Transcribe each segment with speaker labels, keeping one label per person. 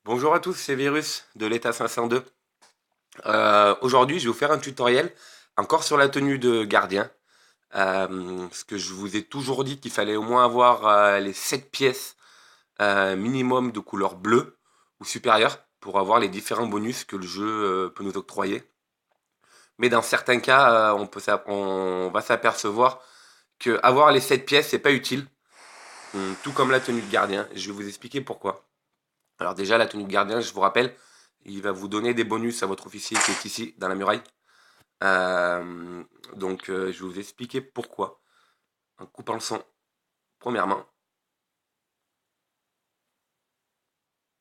Speaker 1: Bonjour à tous, c'est Virus de l'État 502. Aujourd'hui, je vais vous faire un tutoriel encore sur la tenue de gardien. Parce que je vous ai toujours dit qu'il fallait au moins avoir les 7 pièces minimum de couleur bleue ou supérieure pour avoir les différents bonus que le jeu peut nous octroyer. Mais dans certains cas, on va s'apercevoir que avoir les 7 pièces, c'est pas utile. Tout comme la tenue de gardien. Je vais vous expliquer pourquoi. Alors déjà, la tenue de gardien, je vous rappelle, il va vous donner des bonus à votre officier qui est ici, dans la muraille. Euh, je vais vous expliquer pourquoi. En coupant le son, premièrement.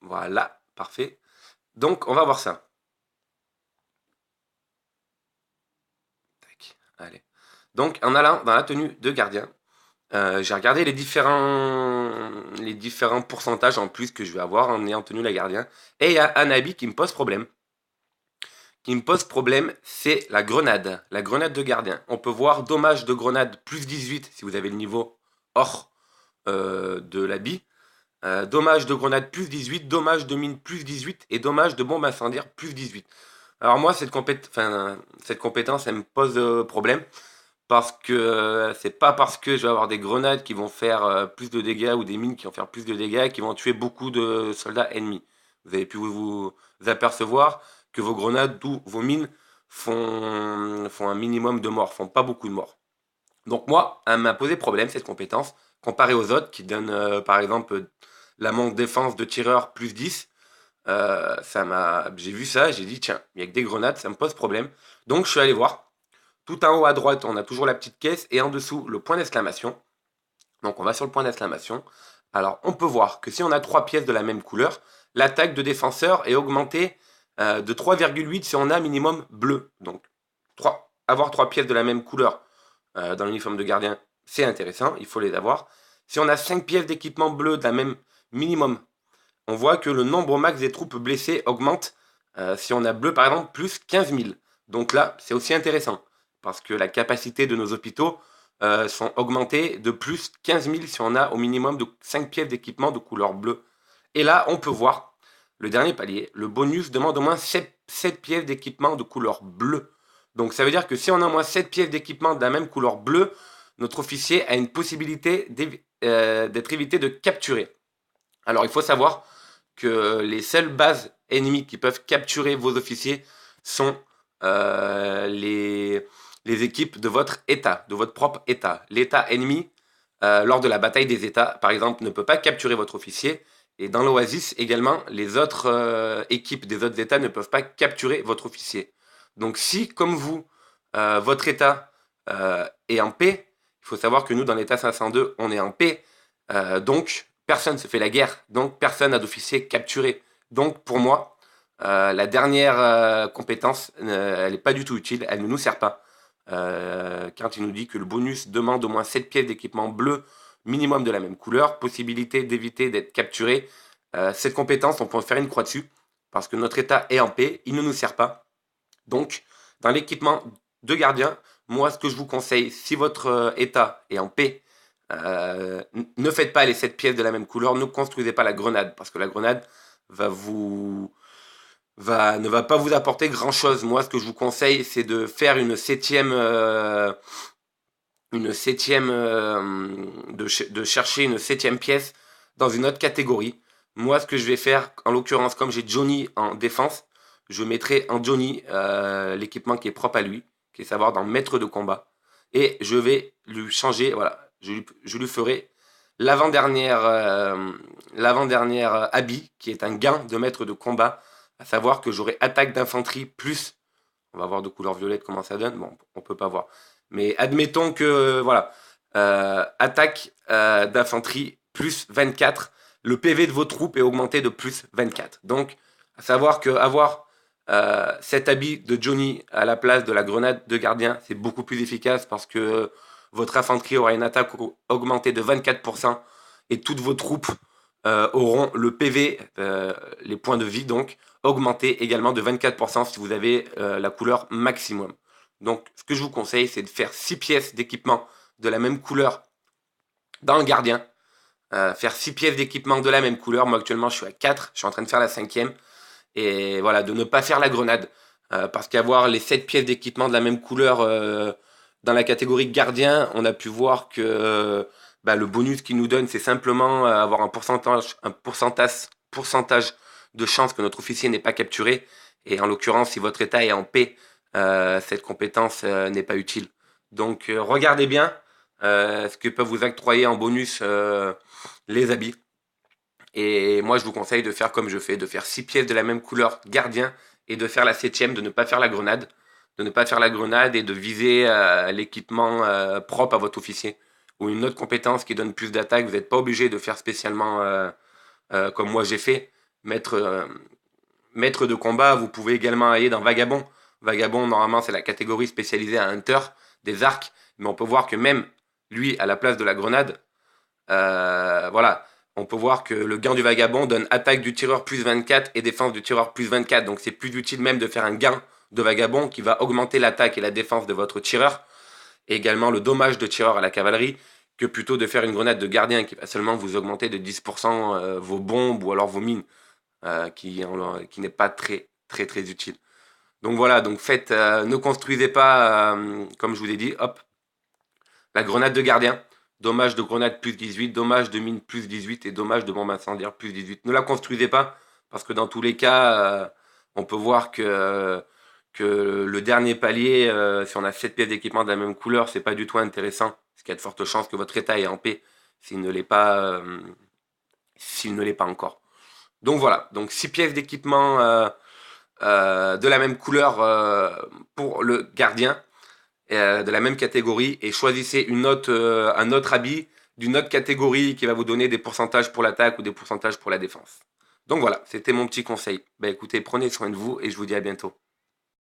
Speaker 1: Voilà, parfait. Donc, on va voir ça. Tac, allez. Donc, en allant dans la tenue de gardien, j'ai regardé les différents pourcentages en plus que je vais avoir en ayant tenue la gardien. Et il y a un habit qui me pose problème. C'est la grenade. La grenade de gardien. On peut voir dommage de grenade plus 18 si vous avez le niveau hors de l'habit. Dommage de grenade plus 18, dommage de mine plus 18 et dommage de bombe incendiaire plus 18. Alors moi, cette compétence, elle me pose problème parce que c'est pas parce que je vais avoir des grenades qui vont faire plus de dégâts ou des mines qui vont faire plus de dégâts qui vont tuer beaucoup de soldats ennemis. Vous avez pu vous apercevoir que vos grenades ou vos mines font un minimum de morts, font pas beaucoup de morts. Donc moi, elle m'a posé problème cette compétence, comparée aux autres qui donnent par exemple la manque défense de tireur plus 10. J'ai vu ça, j'ai dit tiens, il y a que des grenades, ça me pose problème. Donc je suis allé voir. Tout en haut à droite, on a toujours la petite caisse et en dessous le point d'exclamation. Donc on va sur le point d'exclamation. Alors on peut voir que si on a trois pièces de la même couleur, l'attaque de défenseur est augmentée de 3,8 si on a minimum bleu. Donc avoir trois pièces de la même couleur dans l'uniforme de gardien, c'est intéressant, il faut les avoir. Si on a 5 pièces d'équipement bleu de la même minimum, on voit que le nombre max des troupes blessées augmente. Si on a bleu par exemple, plus 15 000. Donc là, c'est aussi intéressant, parce que la capacité de nos hôpitaux sont augmentées de plus 15 000 si on a au minimum de 5 pièces d'équipement de couleur bleue. Et là, on peut voir le dernier palier, le bonus demande au moins 7 pièces d'équipement de couleur bleue. Donc ça veut dire que si on a au moins 7 pièces d'équipement de la même couleur bleue, notre officier a une possibilité d'être évité de capturer. Alors il faut savoir que les seules bases ennemies qui peuvent capturer vos officiers sont les équipes de votre État, de votre propre État. L'État ennemi, lors de la bataille des États, par exemple, ne peut pas capturer votre officier. Et dans l'Oasis également, les autres équipes des autres États ne peuvent pas capturer votre officier. Donc si, comme vous, votre État est en paix, il faut savoir que nous, dans l'État 502, on est en paix. Donc, personne ne se fait la guerre. Donc, personne n'a d'officier capturé. Donc, pour moi, la dernière compétence, elle n'est pas du tout utile. Elle ne nous sert pas. Quand il nous dit que le bonus demande au moins 7 pièces d'équipement bleu minimum de la même couleur, possibilité d'éviter d'être capturé. Cette compétence, on peut en faire une croix dessus, parce que notre état est en paix, il ne nous sert pas. Donc, dans l'équipement de gardien, moi, ce que je vous conseille, si votre état est en paix, ne faites pas les 7 pièces de la même couleur, ne construisez pas la grenade, parce que la grenade va vous ne va pas vous apporter grand chose. Moi, ce que je vous conseille, c'est de faire de chercher une septième pièce dans une autre catégorie. Moi, ce que je vais faire, en l'occurrence, comme j'ai Johnny en défense, je mettrai en Johnny l'équipement qui est propre à lui, qui est savoir dans maître de combat. Et je vais lui changer, voilà, je lui ferai l'avant-dernière habit, qui est un gant de maître de combat, à savoir que j'aurai attaque d'infanterie plus, on va voir de couleur violette comment ça donne, bon, on peut pas voir. Mais admettons que, voilà, attaque d'infanterie plus 24, le PV de vos troupes est augmenté de plus 24. Donc, à savoir que avoir cet habit de Johnny à la place de la grenade de gardien, c'est beaucoup plus efficace parce que votre infanterie aura une attaque augmentée de 24% et toutes vos troupes auront le PV, les points de vie donc, augmentés également de 24% si vous avez la couleur maximum. Donc ce que je vous conseille, c'est de faire 6 pièces d'équipement de la même couleur dans le gardien. faire 6 pièces d'équipement de la même couleur. Moi actuellement je suis à 4, je suis en train de faire la cinquième. Et voilà, de ne pas faire la grenade. Parce qu'avoir les 7 pièces d'équipement de la même couleur dans la catégorie gardien, on a pu voir que le bonus qu'il nous donne, c'est simplement avoir un pourcentage de chance que notre officier n'est pas capturé. Et en l'occurrence, si votre état est en paix, cette compétence n'est pas utile. Donc regardez bien ce que peuvent vous octroyer en bonus les habits. Et moi, je vous conseille de faire comme je fais, de faire 6 pièces de la même couleur gardien et de faire la septième, de ne pas faire la grenade. De ne pas faire la grenade et de viser l'équipement propre à votre officier. Ou une autre compétence qui donne plus d'attaque. Vous n'êtes pas obligé de faire spécialement comme moi j'ai fait. Maître, maître de combat, vous pouvez également aller dans Vagabond. Vagabond, normalement, c'est la catégorie spécialisée à Hunter, des arcs. Mais on peut voir que même lui, à la place de la grenade, voilà, on peut voir que le gain du vagabond donne attaque du tireur plus 24 et défense du tireur plus 24. Donc c'est plus utile même de faire un gain de vagabond qui va augmenter l'attaque et la défense de votre tireur. Et également le dommage de tireur à la cavalerie que plutôt de faire une grenade de gardien qui va seulement vous augmenter de 10% vos bombes ou alors vos mines, qui n'est pas très utile. Donc voilà, donc faites, ne construisez pas, comme je vous ai dit, hop, la grenade de gardien. Dommage de grenade plus 18, dommage de mine plus 18 et dommage de bombe incendiaire plus 18. Ne la construisez pas, parce que dans tous les cas, on peut voir que le dernier palier, si on a 7 pièces d'équipement de la même couleur, c'est pas du tout intéressant. Parce qu'il y a de fortes chances que votre état est en paix s'il ne l'est pas encore. Donc voilà, donc 6 pièces d'équipement de la même couleur pour le gardien de la même catégorie et choisissez un autre habit d'une autre catégorie qui va vous donner des pourcentages pour l'attaque ou des pourcentages pour la défense. Donc voilà, c'était mon petit conseil. Écoutez, prenez soin de vous et je vous dis à bientôt.